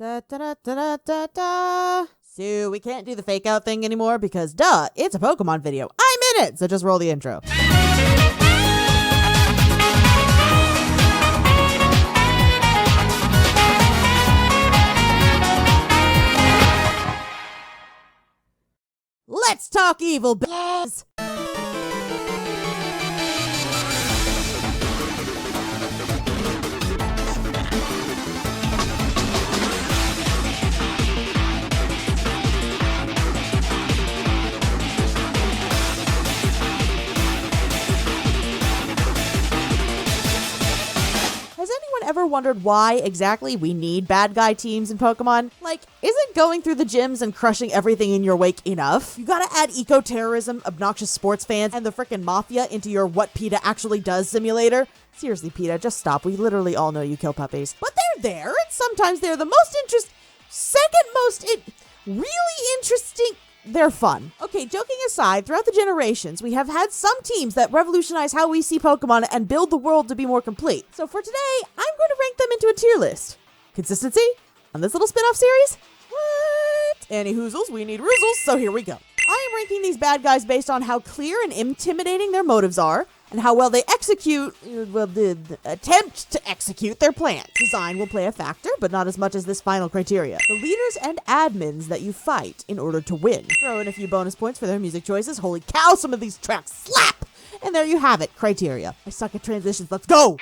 Da, da, da, da, da, da. So we can't do the fake out thing anymore because duh, it's a Pokemon video. I'm in it, so just roll the intro. Let's talk evil, biz! Has anyone ever wondered why exactly we need bad guy teams in Pokemon? Like, isn't going through the gyms and crushing everything in your wake enough? You gotta add eco-terrorism, obnoxious sports fans, and the frickin' mafia into your What PETA Actually Does simulator? Seriously, PETA, just stop. We literally all know you kill puppies. But they're there, and sometimes they're the really interesting. They're fun. Okay, joking aside, throughout the generations, we have had some teams that revolutionize how we see Pokemon and build the world to be more complete. So for today, I'm going to rank them into a tier list. Consistency? On this little spin-off series? What? Any hoozles, we need roozles, so here we go. I am ranking these bad guys based on how clear and intimidating their motives are, and how well they attempt to execute their plans. Design will play a factor, but not as much as this final criteria. The leaders and admins that you fight in order to win. Throw in a few bonus points for their music choices. Holy cow, some of these tracks slap! And there you have it, criteria. I suck at transitions, let's go!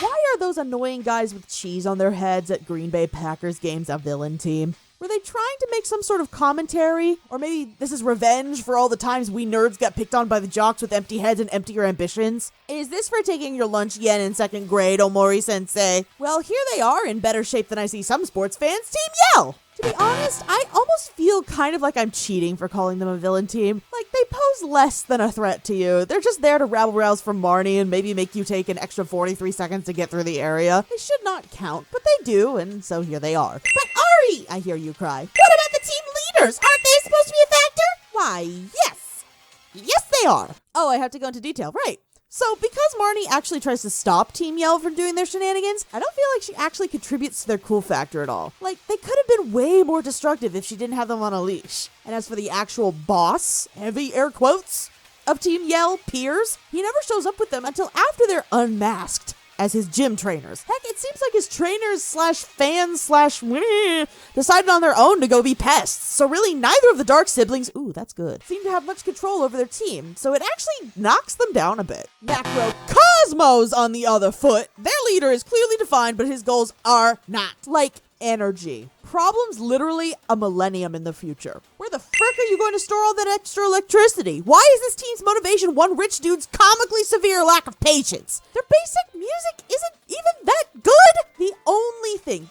Why are those annoying guys with cheese on their heads at Green Bay Packers games a villain team? Were they trying to make some sort of commentary? Or maybe this is revenge for all the times we nerds got picked on by the jocks with empty heads and emptier ambitions? Is this for taking your lunch yen in second grade, Omori-sensei? Well, here they are in better shape than I see some sports fans. Team Yell! To be honest, I almost feel kind of like I'm cheating for calling them a villain team. Like, they pose less than a threat to you. They're just there to rabble-rouse from Marnie and maybe make you take an extra 43 seconds to get through the area. They should not count, but they do, and so here they are. But Ari, I hear you cry. What about the team leaders? Aren't they supposed to be a factor? Why, yes. Yes, they are. Oh, I have to go into detail, right. So, because Marnie actually tries to stop Team Yell from doing their shenanigans, I don't feel like she actually contributes to their cool factor at all. Like, they could have been way more destructive if she didn't have them on a leash. And as for the actual boss, heavy air quotes, of Team Yell, Piers, he never shows up with them until after they're unmasked as his gym trainers. Heck, it seems like his trainers / fans / decided on their own to go be pests. So really, neither of the Dark siblings, ooh, that's good, seem to have much control over their team. So it actually knocks them down a bit. Macrocosmos, on the other foot, their leader is clearly defined, but his goals are not. Like energy. Problems literally a millennium in the future. Where the frick are you going to store all that extra electricity? Why is this team's motivation one rich dude's comically severe lack of patience? Their basic music isn't even that good. The only thing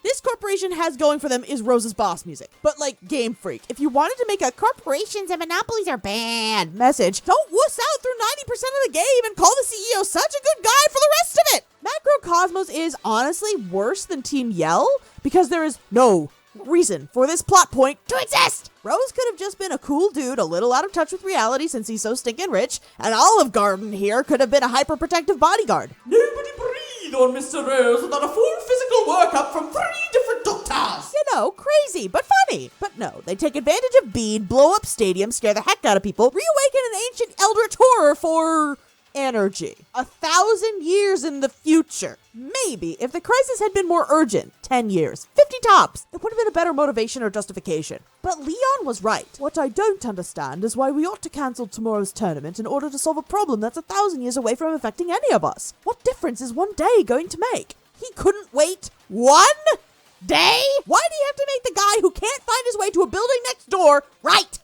this corporation has going for them is Rose's boss music. But like Game Freak, if you wanted to make a corporations and monopolies are bad message, don't wuss out through 90% of the game and call the CEO such a good guy for the rest of it. Macrocosmos is honestly worse than Team Yell because there is no reason for this plot point to exist. Rose could have just been a cool dude, a little out of touch with reality since he's so stinking rich, and Olive Garden here could have been a hyper-protective bodyguard. Nobody breathe on Mr. Rose without a full physical workup from 3 different doctors. You know, crazy, but funny. But no, they take advantage of Bede, blow up stadiums, scare the heck out of people, reawaken an ancient eldritch horror for energy. 1,000 years in the future. Maybe, if the crisis had been more urgent, 10 years, 50 tops, it would have been a better motivation or justification. But Leon was right. What I don't understand is why we ought to cancel tomorrow's tournament in order to solve a problem that's 1,000 years away from affecting any of us. What difference is one day going to make? He couldn't wait 1 day? Why do you have to make the guy who can't find his way to a building next door right?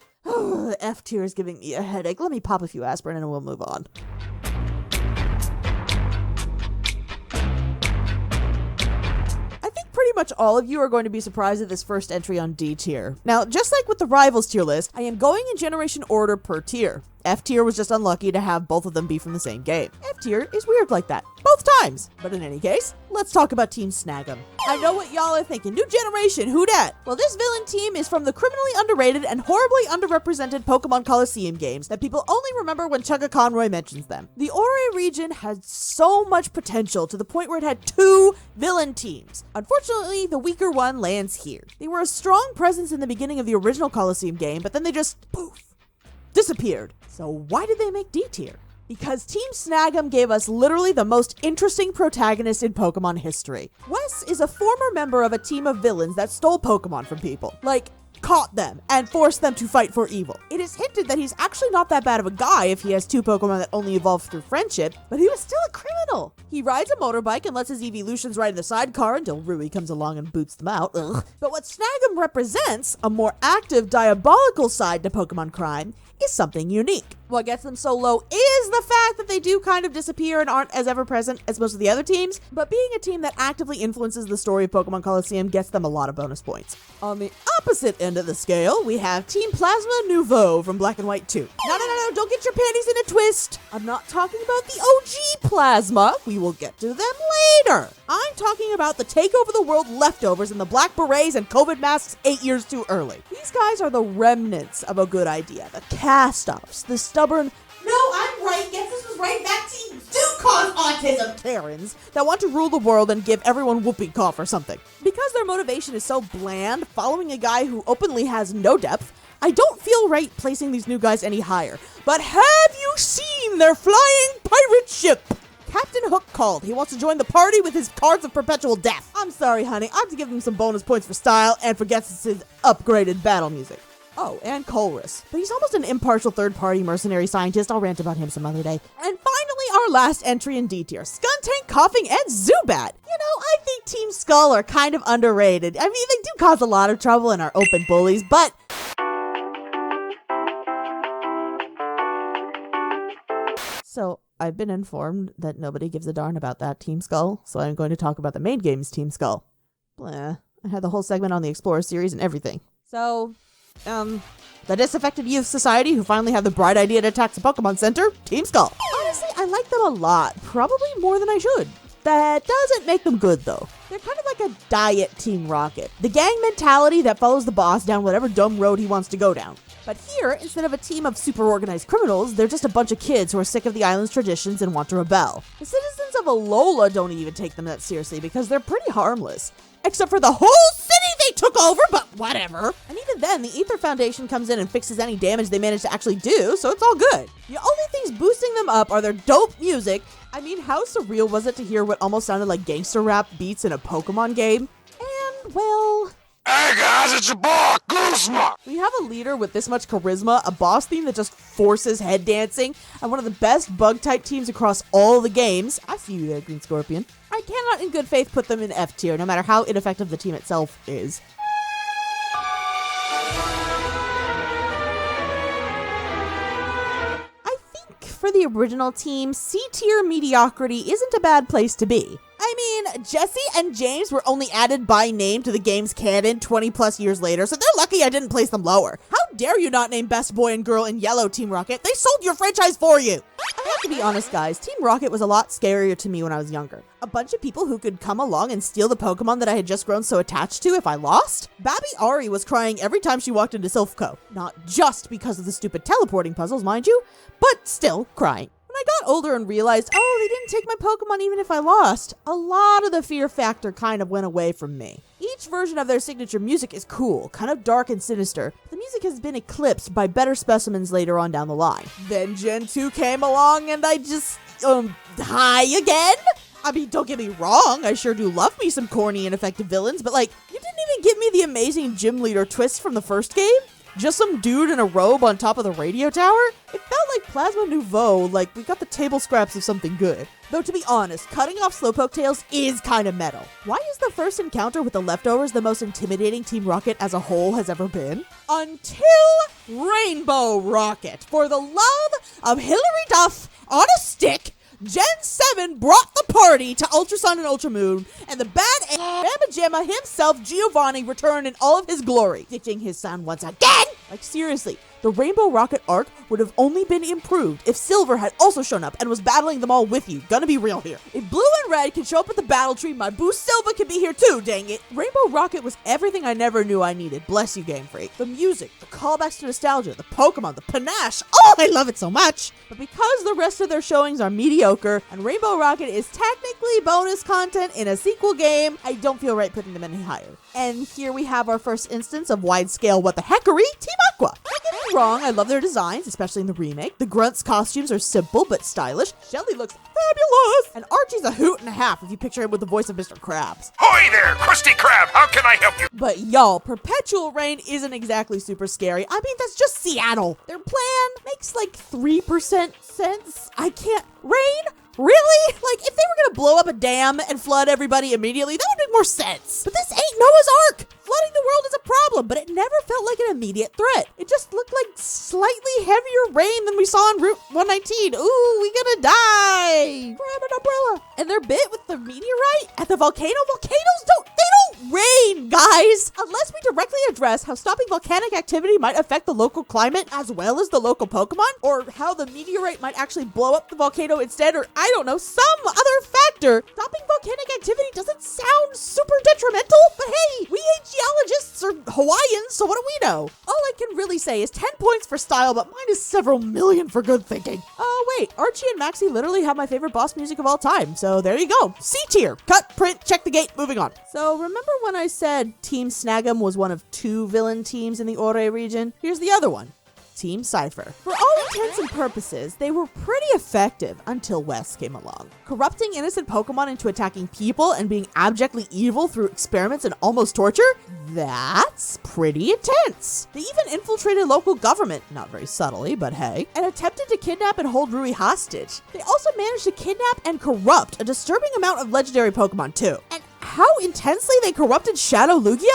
F tier is giving me a headache. Let me pop a few aspirin and we'll move on. Pretty much all of you are going to be surprised at this first entry on D tier. Now, just like with the Rivals tier list, I am going in generation order per tier. F tier was just unlucky to have both of them be from the same game. F tier is weird like that, both times. But in any case, let's talk about Team Snagam. I know what y'all are thinking, new generation, who dat? Well, this villain team is from the criminally underrated and horribly underrepresented Pokemon Coliseum games that people only remember when Chugga Conroy mentions them. The Ori region had so much potential to the point where it had 2 villain teams. Unfortunately, the weaker one lands here. They were a strong presence in the beginning of the original Coliseum game, but then they just, poof, disappeared. So why did they make D tier? Because Team Snagam gave us literally the most interesting protagonist in Pokemon history. Wes is a former member of a team of villains that stole Pokemon from people. Like, caught them and forced them to fight for evil. It is hinted that he's actually not that bad of a guy if he has 2 Pokemon that only evolve through friendship, but he was still a criminal. He rides a motorbike and lets his evolutions ride in the sidecar until Rui comes along and boots them out. Ugh. But what Snagam represents, a more active, diabolical side to Pokemon crime, is something unique. What gets them so low is the fact that they do kind of disappear and aren't as ever-present as most of the other teams, but being a team that actively influences the story of Pokemon Coliseum gets them a lot of bonus points. On the opposite end of the scale, we have Team Plasma Nouveau from Black and White 2. No, don't get your panties in a twist. I'm not talking about the OG Plasma. We will get to them later. I'm talking about the take over the world leftovers in the black berets and COVID masks 8 years too early. These guys are the remnants of a good idea. The cast-offs, the stubborn, no, I'm right, guess this was right, vaccines do cause autism Karens that want to rule the world and give everyone whooping cough or something. Because their motivation is so bland, following a guy who openly has no depth, I don't feel right placing these new guys any higher. But have you seen their flying pirate ship? Captain Hook called. He wants to join the party with his cards of perpetual death. I'm sorry, honey. I have to give him some bonus points for style and for Geth's upgraded battle music. Oh, and Colress. But he's almost an impartial third-party mercenary scientist. I'll rant about him some other day. And finally, our last entry in D tier, Skuntank, Coughing, and Zubat. You know, I think Team Skull are kind of underrated. I mean, they do cause a lot of trouble and are open bullies, but so I've been informed that nobody gives a darn about that Team Skull, so I'm going to talk about the main game's Team Skull. Blah. I had the whole segment on the Explorer series and everything. So, the Disaffected Youth Society, who finally have the bright idea to attack the Pokemon Center, Team Skull. Honestly, I like them a lot, probably more than I should. That doesn't make them good, though. They're kind of like a diet Team Rocket. The gang mentality that follows the boss down whatever dumb road he wants to go down. But here, instead of a team of super organized criminals, they're just a bunch of kids who are sick of the island's traditions and want to rebel. The citizens of Alola don't even take them that seriously because they're pretty harmless. Except for the whole city they took over, but whatever. And even then, the Ether Foundation comes in and fixes any damage they manage to actually do, so it's all good. The only things boosting them up are their dope music. I mean, how surreal was it to hear what almost sounded like gangster rap beats in a Pokemon game? And, well, hey guys, it's your boy, Guzma! we have a leader with this much charisma, a boss theme that just forces head dancing, and one of the best bug-type teams across all the games. I see you there, Green Scorpion. I cannot in good faith put them in F tier, no matter how ineffective the team itself is. I think for the original team, C tier mediocrity isn't a bad place to be. I mean, Jesse and James were only added by name to the game's canon 20 plus years later, so they're lucky I didn't place them lower. How dare you not name Best Boy and Girl in Yellow Team Rocket? They sold your franchise for you! I have to be honest, guys, Team Rocket was a lot scarier to me when I was younger. A bunch of people who could come along and steal the Pokemon that I had just grown so attached to if I lost? Babby Ari was crying every time she walked into Silphco. Not just because of the stupid teleporting puzzles, mind you, but still crying. When I got older and realized, oh, they didn't take my Pokemon even if I lost, a lot of the fear factor kind of went away from me. Each version of their signature music is cool, kind of dark and sinister. But the music has been eclipsed by better specimens later on down the line. Then Gen 2 came along and I just, hi again? I mean, don't get me wrong, I sure do love me some corny and ineffective villains, but like, you didn't even give me the amazing gym leader twist from the first game? Just some dude in a robe on top of the radio tower? It felt like Plasma Nouveau, like we got the table scraps of something good. Though to be honest, cutting off Slowpoke tails is kind of metal. Why is the first encounter with the leftovers the most intimidating Team Rocket as a whole has ever been? Until Rainbow Rocket. For the love of Hilary Duff on a stick, Gen 7 brought the party Daddy to Ultra Sun and Ultra Moon, and the bad Mamma Jamma himself, Giovanni, returned in all of his glory, ditching his son once again. Like, seriously, the Rainbow Rocket arc would have only been improved if Silver had also shown up and was battling them all with you. Gonna be real here. If Blue and Red can show up at the battle tree, my boo Silva can be here too, dang it. Rainbow Rocket was everything I never knew I needed. Bless you, Game Freak. The music, the callbacks to nostalgia, the Pokemon, the panache. Oh, I love it so much. But because the rest of their showings are mediocre and Rainbow Rocket is technically bonus content in a sequel game, I don't feel right putting them any higher. And here we have our first instance of wide-scale what the heckery, Team Aqua. Don't get me wrong, I love their designs, especially in the remake. The Grunts' costumes are simple but stylish. Shelly looks fabulous. And Archie's a hoot and a half if you picture him with the voice of Mr. Krabs. Ahoy there, Krusty Krab, how can I help you? But y'all, Perpetual Rain isn't exactly super scary. I mean, that's just Seattle. Their plan makes like 3% sense. I can't. Rain? Really? Like, if they were gonna blow up a dam and flood everybody immediately, that would make more sense. But this ain't Noah's Ark. Flooding the world is a problem, but it never felt like an immediate threat. It just looked like slightly heavier rain than we saw on Route 119. Ooh, we gonna die. Grab an umbrella. And their bit with the meteorite at the volcano, volcanoes don't rain, guys. Unless we directly address how stopping volcanic activity might affect the local climate as well as the local Pokemon, or how the meteorite might actually blow up the volcano instead, or I don't know, some other factor. Stopping volcanic activity doesn't sound super detrimental, but hey, we ain't geologists or Hawaiians, so what do we know? All I can really say is 10 points for style, but mine is several million for good thinking. Oh wait, Archie and Maxie literally have my favorite boss music of all time, so there you go. C tier. Cut, print, check the gate, moving on. So remember when I said Team Snagam was one of 2 villain teams in the Ore region? Here's the other one. Team Cypher. For all intents and purposes, they were pretty effective until Wes came along. Corrupting innocent Pokemon into attacking people and being abjectly evil through experiments and almost torture? That's pretty intense. They even infiltrated local government, not very subtly, but hey, and attempted to kidnap and hold Rui hostage. They also managed to kidnap and corrupt a disturbing amount of legendary Pokemon too. And how intensely they corrupted Shadow Lugia?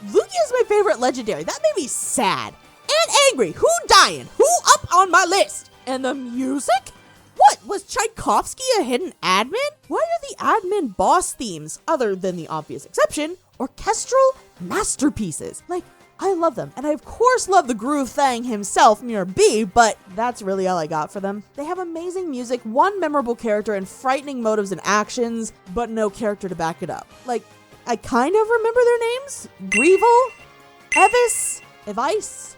Lugia's my favorite legendary. That made me sad. And angry. Who dying? Who up on my list? And the music? What, was Tchaikovsky a hidden admin? Why are the admin boss themes, other than the obvious exception, orchestral masterpieces? Like, I love them, and I of course love the Groove Thang himself, Mirror B, but that's really all I got for them. They have amazing music, one memorable character, and frightening motives and actions, but no character to back it up. Like, I kind of remember their names. Greevil, Evis, Evice,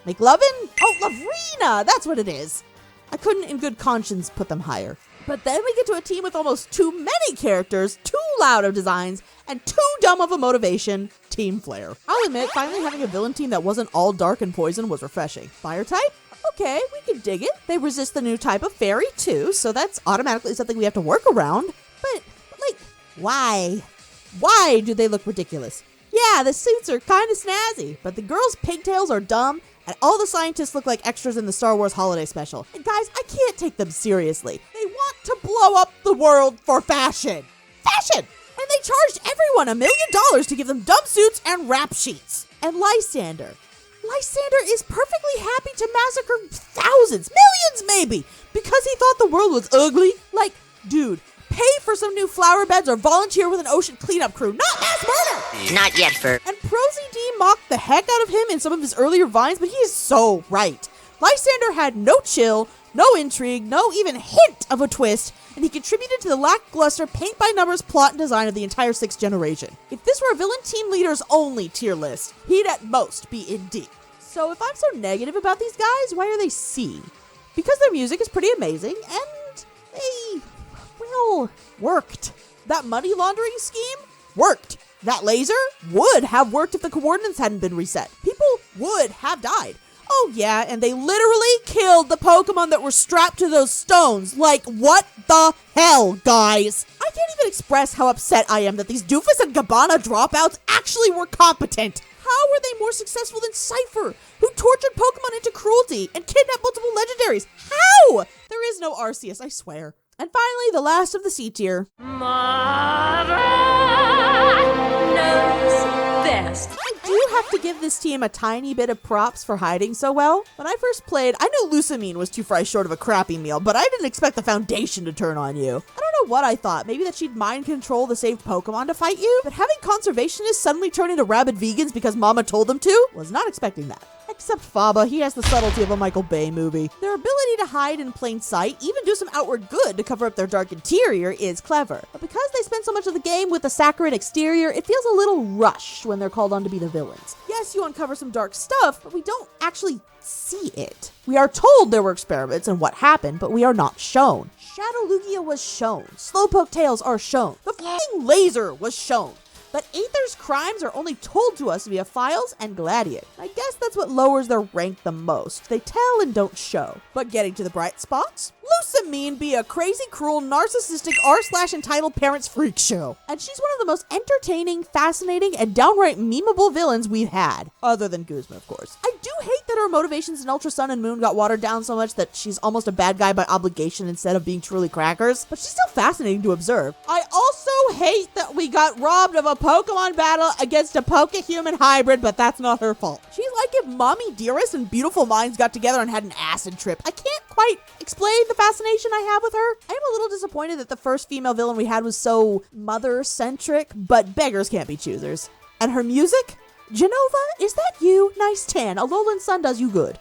McLovin? Oh, Lavrina! That's what it is. I couldn't in good conscience put them higher. But then we get to a team with almost too many characters, too loud of designs, and too dumb of a motivation. Team Flare. I'll admit, finally having a villain team that wasn't all dark and poison was refreshing. Fire type? Okay, we can dig it. They resist the new type of fairy too, so that's automatically something we have to work around. But like, why? Why do they look ridiculous? Yeah, the suits are kind of snazzy, but the girls' pigtails are dumb, and all the scientists look like extras in the Star Wars holiday special. And guys, I can't take them seriously. They want to blow up the world for fashion. Fashion! And they charged everyone $1 million to give them dumb suits and rap sheets. And Lysander. Lysander is perfectly happy to massacre thousands, millions maybe, because he thought the world was ugly. Like, dude, pay for some new flower beds or volunteer with an ocean cleanup crew, not mass murder! Not yet, Fur. And Prosy D mocked the heck out of him in some of his earlier vines, but he is so right. Lysander had no chill, no intrigue, no even hint of a twist, and he contributed to the lackluster paint-by-numbers plot and design of the entire 6th generation. If this were a villain team leader's only tier list, he'd at most be in D. So if I'm so negative about these guys, why are they C? Because their music is pretty amazing, and they, well, worked. That money laundering scheme worked. That laser would have worked if the coordinates hadn't been reset. People would have died. Oh yeah, and they literally killed the Pokemon that were strapped to those stones. Like, what the hell, guys? I can't even express how upset I am that these Doofus and Gabbana dropouts actually were competent. How were they more successful than Cypher, who tortured Pokemon into cruelty and kidnapped multiple legendaries? How? There is no Arceus, I swear. And finally, the last of the C tier. Best. I do have to give this team a tiny bit of props for hiding so well. When I first played, I knew Lusamine was 2 fries short of a crappy meal, but I didn't expect the foundation to turn on you. I don't what I thought. Maybe that she'd mind control the saved Pokemon to fight you? But having conservationists suddenly turn into rabid vegans because Mama told them to? Was not expecting that. Except Faba, he has the subtlety of a Michael Bay movie. Their ability to hide in plain sight, even do some outward good to cover up their dark interior, is clever. But because they spend so much of the game with a saccharine exterior, it feels a little rushed when they're called on to be the villains. Yes, you uncover some dark stuff, but we don't actually see it. We are told there were experiments and what happened, but we are not shown. Shadow Lugia was shown. Slowpoke tails are shown. The f***ing laser was shown. But Aether's crimes are only told to us via files and Gladiate. I guess that's what lowers their rank the most. They tell and don't show. But getting to the bright spots, Lusamine be a crazy, cruel, narcissistic, r/entitled parents freak show. And she's one of the most entertaining, fascinating, and downright memeable villains we've had. Other than Guzma, of course. I do hate that her motivations in Ultra Sun and Moon got watered down so much that she's almost a bad guy by obligation instead of being truly crackers. But she's still fascinating to observe. I also hate that we got robbed of a Pokemon battle against a Poke-Human hybrid, but that's not her fault. She's like if Mommy Dearest and Beautiful Minds got together and had an acid trip. I can't quite explain the fascination I have with her. I am a little disappointed that the first female villain we had was so mother-centric, but beggars can't be choosers. And her music? Genova, is that you? Nice tan. A Lowland sun does you good.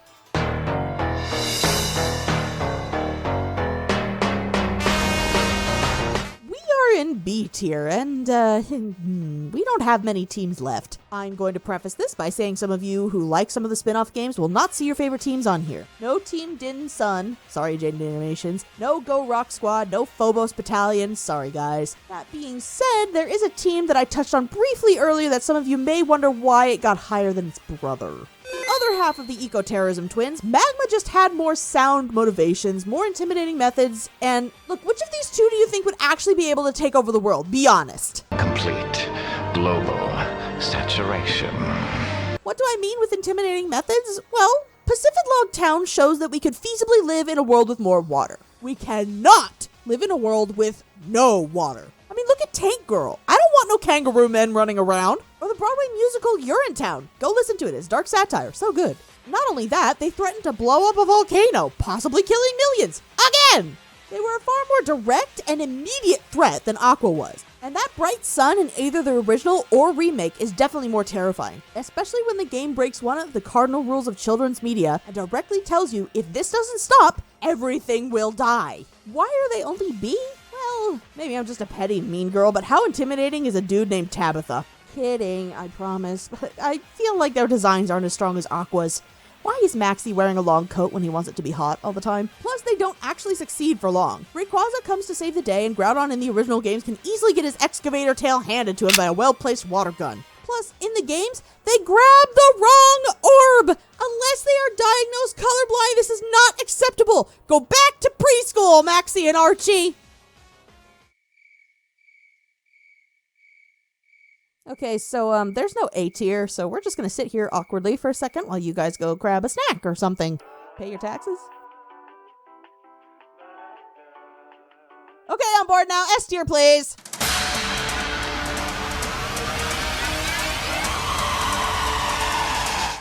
In B tier, and we don't have many teams left. I'm going to preface this by saying some of you who like some of the spin-off games will not see your favorite teams on here. No Team Din Sun, sorry Jaden Animations. No Go Rock Squad, no Phobos Battalion, sorry guys. That being said, there is a team that I touched on briefly earlier that some of you may wonder why it got higher than its brother. Other half of the eco-terrorism twins, Magma just had more sound motivations, more intimidating methods, and look, which of these two do you think would actually be able to take over the world? Be honest. Complete global saturation. What do I mean with intimidating methods? Well, Pacific Log Town shows that we could feasibly live in a world with more water. We cannot live in a world with no water. I mean, look at Tank Girl. I don't want no kangaroo men running around. Or the Broadway musical Urinetown. Go listen to it. It's dark satire. So good. Not only that, they threatened to blow up a volcano, possibly killing millions. Again! They were a far more direct and immediate threat than Aqua was. And that bright sun in either the original or remake is definitely more terrifying. Especially when the game breaks one of the cardinal rules of children's media and directly tells you if this doesn't stop, everything will die. Why are they only B? Well, maybe I'm just a petty mean girl, but how intimidating is a dude named Tabitha? Kidding, I promise, but I feel like their designs aren't as strong as Aqua's. Why is Maxie wearing a long coat when he wants it to be hot all the time? Plus, they don't actually succeed for long. Rayquaza comes to save the day, and Groudon in the original games can easily get his excavator tail handed to him by a well-placed water gun. Plus, in the games, they grab the wrong orb! Unless they are diagnosed colorblind, this is not acceptable! Go back to preschool, Maxie and Archie! Okay, so there's no A tier, so we're just gonna sit here awkwardly for a second while you guys go grab a snack or something. Pay your taxes. Okay, on board now. S tier, please.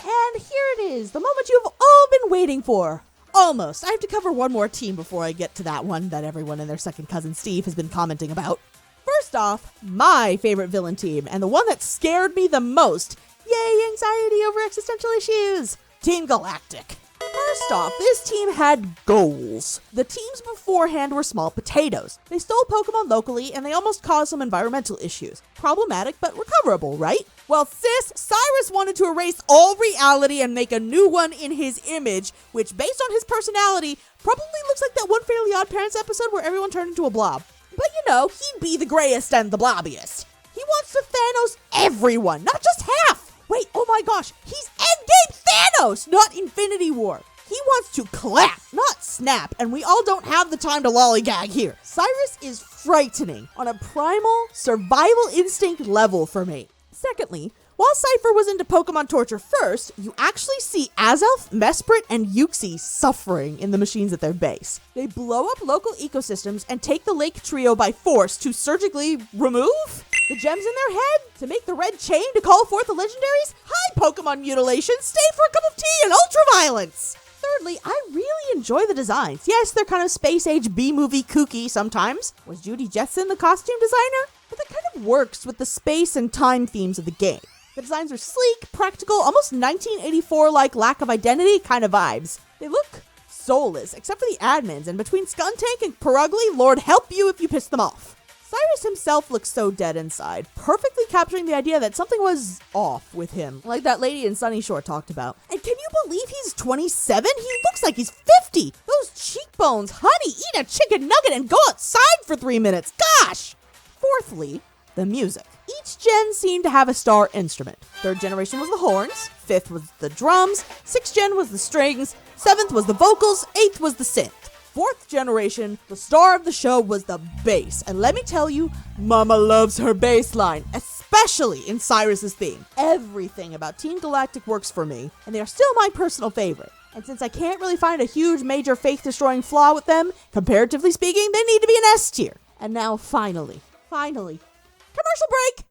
And here it is, the moment you've all been waiting for. Almost. I have to cover one more team before I get to that one that everyone and their second cousin Steve has been commenting about. First off, my favorite villain team, and the one that scared me the most. Yay, anxiety over existential issues. Team Galactic. First off, this team had goals. The teams beforehand were small potatoes. They stole Pokemon locally, and they almost caused some environmental issues. Problematic, but recoverable, right? Well, Cyrus wanted to erase all reality and make a new one in his image, which, based on his personality, probably looks like that one Fairly Odd Parents episode where everyone turned into a blob. But you know, he'd be the grayest and the blobbiest. He wants to Thanos everyone, not just half. Wait, oh my gosh, he's Endgame Thanos, not Infinity War. He wants to clap, not snap, and we all don't have the time to lollygag here. Cyrus is frightening on a primal survival instinct level for me. Secondly, while Cypher was into Pokemon torture first, you actually see Azelf, Mesprit, and Uxie suffering in the machines at their base. They blow up local ecosystems and take the Lake Trio by force to surgically remove the gems in their head to make the red chain to call forth the legendaries. Hi, Pokemon mutilation, stay for a cup of tea and ultraviolence. thirdly, I really enjoy the designs. Yes, they're kind of space-age B-movie kooky sometimes. Was Judy Jetson the costume designer? But that kind of works with the space and time themes of the game. The designs are sleek, practical, almost 1984-like lack of identity kind of vibes. They look soulless, except for the admins, and between Skuntank and Perugly, Lord help you if you piss them off. Cyrus himself looks so dead inside, perfectly capturing the idea that something was off with him, like that lady in Sunny Shore talked about. And can you believe he's 27? He looks like he's 50! Those cheekbones, honey, eat a chicken nugget and go outside for 3 minutes, gosh! Fourthly, the music. Each gen seemed to have a star instrument. 3rd generation was the horns, 5th was the drums, 6th gen was the strings, 7th was the vocals, 8th was the synth. 4th generation, the star of the show was the bass. And let me tell you, Mama loves her bass line, especially in Cyrus's theme. Everything about Team Galactic works for me, and they are still my personal favorite. And since I can't really find a huge major faith-destroying flaw with them, comparatively speaking, they need to be an S tier. And now finally, commercial break!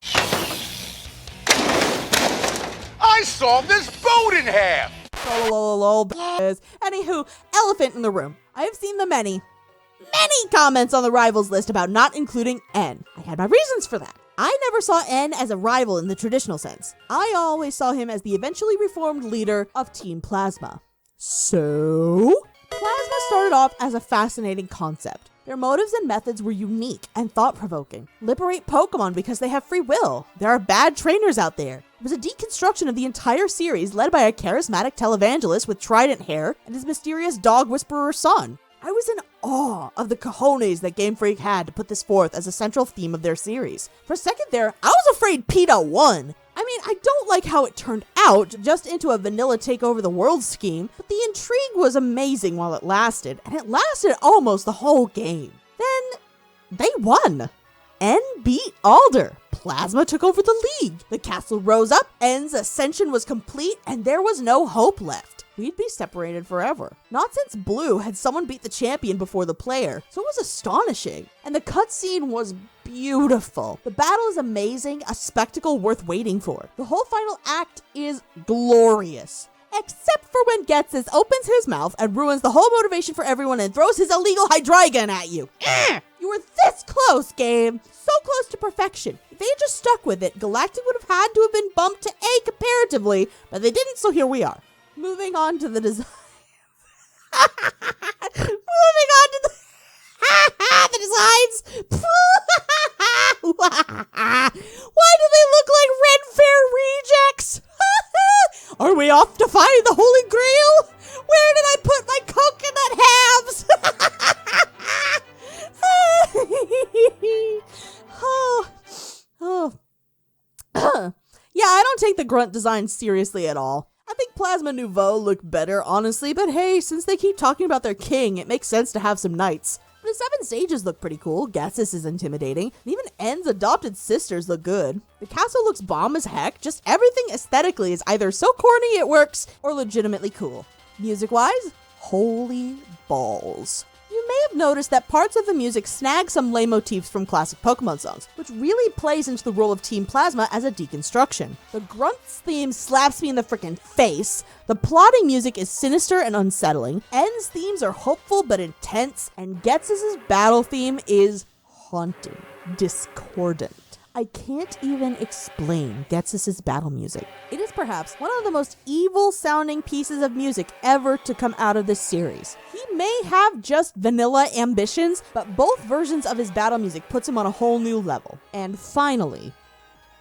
I sawed this boat in half! Anywho, elephant in the room. I have seen the many comments on the rivals list about not including N. I had my reasons for that. I never saw N as a rival in the traditional sense. I always saw him as the eventually reformed leader of Team Plasma. So, Plasma started off as a fascinating concept. Their motives and methods were unique and thought-provoking. Liberate Pokémon because they have free will. There are bad trainers out there. It was a deconstruction of the entire series led by a charismatic televangelist with trident hair and his mysterious dog whisperer son. I was in awe of the cojones that Game Freak had to put this forth as a central theme of their series. For a second there, I was afraid PETA won. I mean, I don't like how it turned out, just into a vanilla take over the world scheme, but the intrigue was amazing while it lasted, and it lasted almost the whole game. Then, they won. N beat Alder. Plasma took over the league. The castle rose up, N's ascension was complete, and there was no hope left. We'd be separated forever. Not since Blue had someone beat the champion before the player, so it was astonishing. And the cutscene was beautiful. The battle is amazing, a spectacle worth waiting for. The whole final act is glorious. Except for when Getsus opens his mouth and ruins the whole motivation for everyone and throws his illegal Hydreigon at you. You were this close, game. So close to perfection. If they had just stuck with it, Galactic would have had to have been bumped to A comparatively, but they didn't, so here we are. Moving on to the design. The designs. Why do they look like Red Fair rejects? Are we off to find the Holy Grail? Where did I put my coconut halves? Yeah, I don't take the grunt design seriously at all. I think Plasma Nouveau looked better, honestly, but hey, since they keep talking about their king, it makes sense to have some knights. But the 7 stages look pretty cool, Getsus is intimidating, and even N's adopted sisters look good. The castle looks bomb as heck, just everything aesthetically is either so corny it works, or legitimately cool. Music-wise, holy balls. You may have noticed that parts of the music snag some lay motifs from classic Pokemon songs, which really plays into the role of Team Plasma as a deconstruction. The Grunts theme slaps me in the frickin' face, the plotting music is sinister and unsettling, N's themes are hopeful but intense, and Getsus' battle theme is haunting, discordant. I can't even explain Getsus' battle music. It is perhaps one of the most evil-sounding pieces of music ever to come out of this series. He may have just vanilla ambitions, but both versions of his battle music puts him on a whole new level. And finally,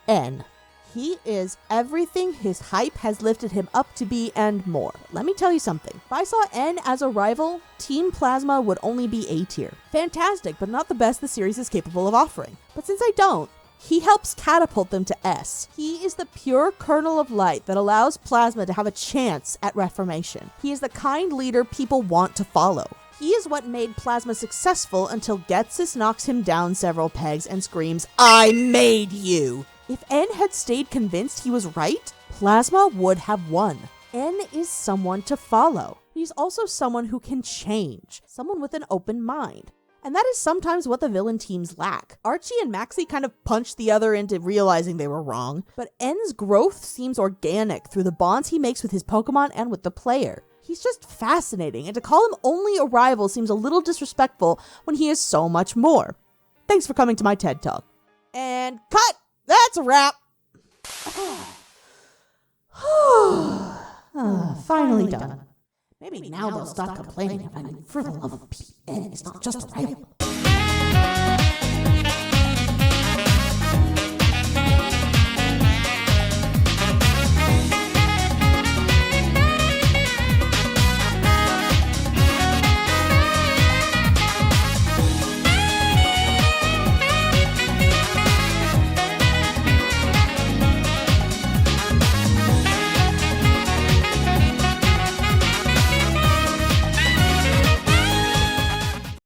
N. He is everything his hype has lifted him up to be and more. Let me tell you something. If I saw N as a rival, Team Plasma would only be A tier. Fantastic, but not the best the series is capable of offering. But since I don't, he helps catapult them to S. He is the pure kernel of light that allows Plasma to have a chance at reformation. He is the kind leader people want to follow. He is what made Plasma successful until Getsus knocks him down several pegs and screams, "I made you!" If N had stayed convinced he was right, Plasma would have won. N is someone to follow. He's also someone who can change, someone with an open mind. And that is sometimes what the villain teams lack. Archie and Maxie kind of punched the other into realizing they were wrong, but N's growth seems organic through the bonds he makes with his Pokemon and with the player. He's just fascinating, and to call him only a rival seems a little disrespectful when he is so much more. Thanks for coming to my TED Talk. And cut! That's a wrap! Finally done. Maybe now they'll stop complaining, and for the love of PN, it's not just a rival.